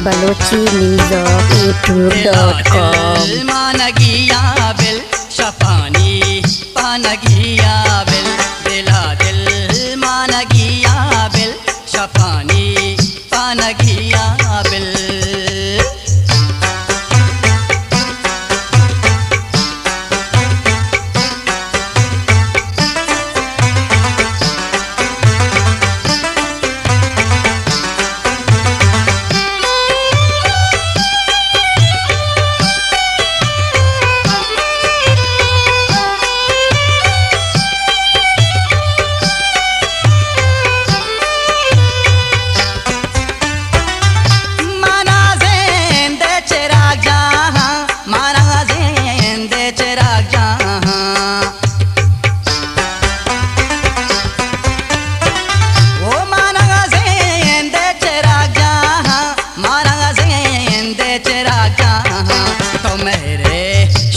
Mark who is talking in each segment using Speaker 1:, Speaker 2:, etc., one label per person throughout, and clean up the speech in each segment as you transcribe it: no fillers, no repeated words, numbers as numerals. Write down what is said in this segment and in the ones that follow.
Speaker 1: Balochi news YouTube.com
Speaker 2: मानगिया बिल शफानी पानगिया बिल दिला दिल मानगिया बिल शफानी पानगिया बिल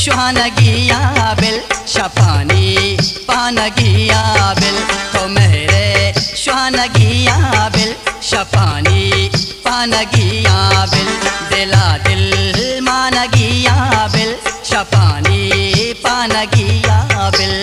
Speaker 2: पानगिया बिल शफानी पानगिया बिल तो मेरे शानगिया बिल शफानी पानगिया बिल दिला दिल मानगिया बिल शफानी पानगिया बिल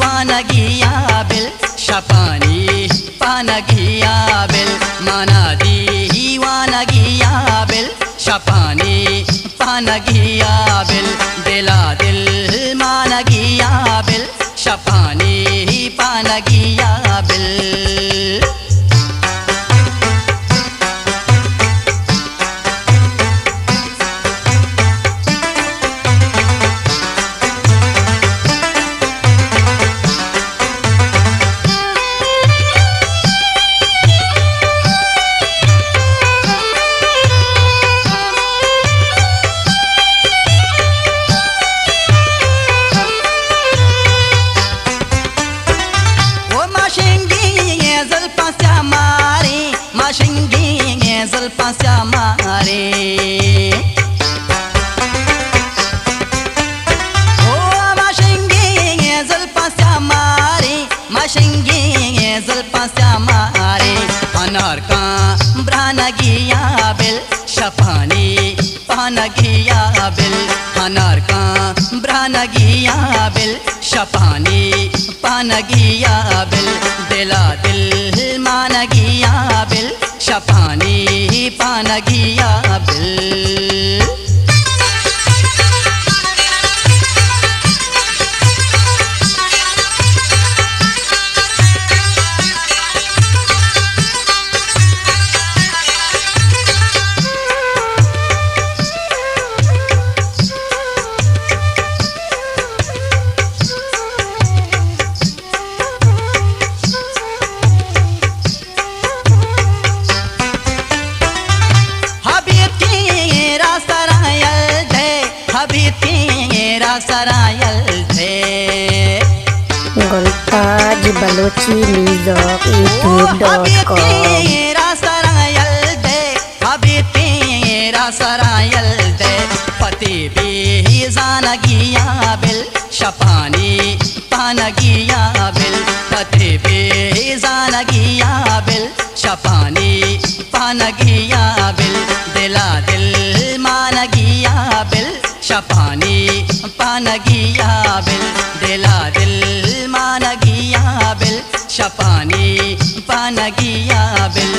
Speaker 2: पानगिया बिल शफानी पानगिया बिल मनादी वानगिया बिल शफानी पानगिया बिल दिला दिल मानगिया बिल शफानी पानगिया बिल मारे ओ माशंगी जुल्फा मारे माशंगी जुल्फा मारे अनार का ब्रानगिया बिल शफानी पानगिया बिल अनार का ब्रानगिया बिल शफानी पानगिया बिल दिला दिल मानगिया बिल शफानी पानगिया बिल सरायल थे
Speaker 1: गुलताज बलोची न्यूज़ YouTube.com
Speaker 2: अभी तेरा सरायल दे पति भी जानगिया बिल शफानी पानगिया बिल पति भी जानगिया बिल शफानी पानगिया बिल दिला दिल मानगिया बिल शफानी पानगिया बिल दिला दिल मानगिया बिल शफानी पानगिया बिल